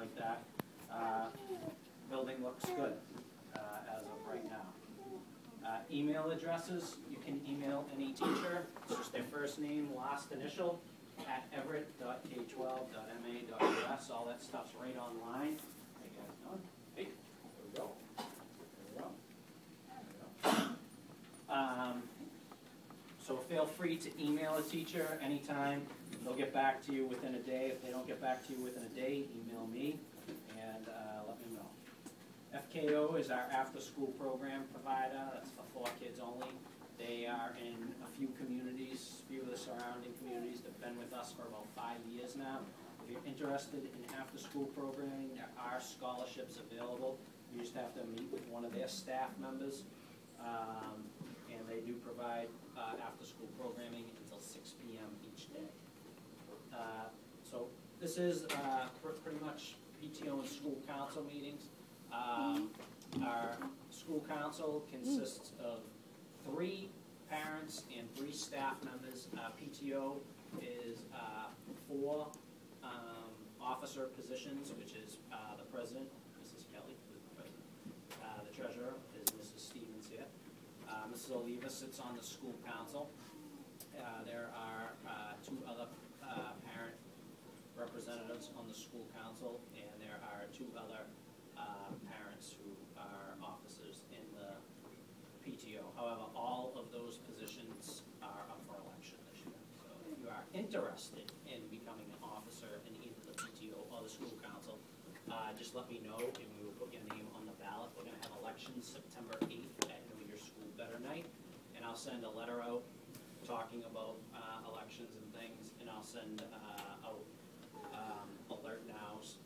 like that. Building looks good as of right now. Email addresses, you can email any teacher. It's just their first name, last initial, at everett.k12.ma.us. All that stuff's right online. How you guys doing? Hey, there we go. There we go. So feel free to email a teacher anytime. They'll get back to you within a day. If they don't get back to you within a day, email me and let me know. FKO is our after-school program provider. That's for 4 kids only. They are in a few communities, a few of the surrounding communities. They've been with us for about 5 years now. If you're interested in after-school programming, there are scholarships available. You just have to meet with one of their staff members. And they do provide after-school programming until 6 p.m. each day. So this is pretty much PTO and school council meetings. Our school council consists of 3 parents and 3 staff members. PTO is 4 officer positions, which is the president, Mrs. Kelly, who's the president. The treasurer is Mrs. Stevens here. Mrs. Oliva sits on the school council. There are 2 other parent representatives on the school council, and there are 2 other parents who are officers in the PTO. However, all of those positions are up for election this year. So if you are interested in becoming an officer in either the PTO or the school council, just let me know and we will put your name on the ballot. We're going to have elections September 8th at Know Your School Better Night, and I'll send a letter out talking about elections and things, and I'll send out alert nows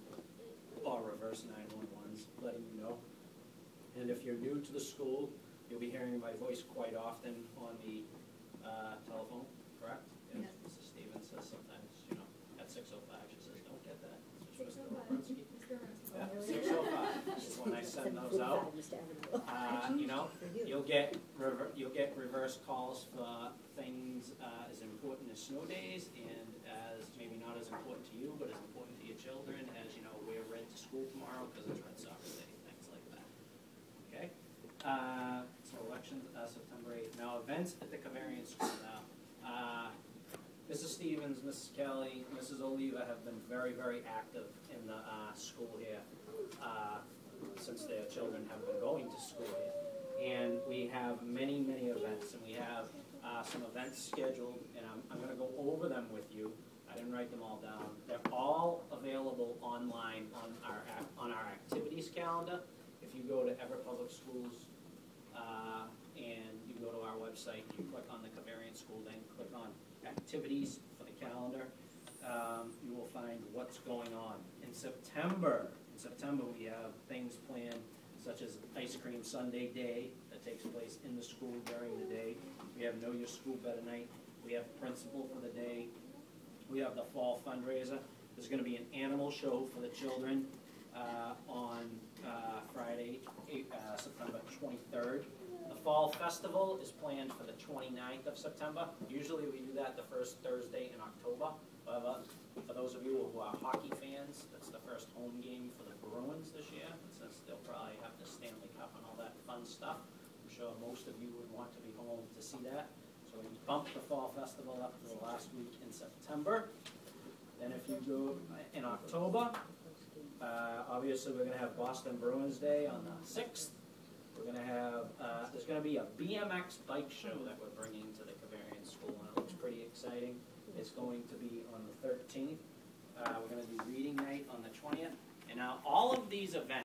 or reverse 911s letting you know. And if you're new to the school, you'll be hearing my voice quite often on the telephone, correct? Yes. Mrs. Stevens says sometimes, you know, at 6:05 she says, don't get that. It's Mr. Robrunski. Yeah, 6:05 is when I send those out. You know, you'll get reverse calls for things as important as snow days, and as maybe not as important to you, but as important to your children as, you know, wear red to school tomorrow because it's Red Sox Day, things like that. Okay. So elections September 8th. Now events at the Cavarian School now. Mrs. Stevens, Mrs. Kelly, Mrs. Oliva have been very, very active in the school here since their children have been going to school here. And we have many, many events, and we have some events scheduled, and I'm going to go over them with you. I didn't write them all down. They're all available online on our activities calendar. If you go to Everett Public Schools and you go to our website, you click on the Cavarian School, then click on activities for the calendar. You will find what's going on. In September we have things planned such as Ice Cream Sunday Day that takes place in the school during the day. We have Know Your School Better Night. We have Principal for the day. We have the Fall Fundraiser. There's going to be an animal show for the children on Friday, September 23rd. The Fall Festival is planned for the 29th of September. Usually we do that the first Thursday in October. However, for those of you who are hockey fans, that's the first home game for the Bruins this year. Since they'll probably have the Stanley Cup and all that fun stuff, I'm sure most of you would want to be home to see that. So we bumped the Fall Festival up to the last week in September. Then if you go in October, obviously we're going to have Boston Bruins Day on the 6th. We're going to have, there's going to be a BMX bike show that we're bringing to the Cavarian School, and it looks pretty exciting. It's going to be on the 13th. We're going to do reading night on the 20th. And now all of these events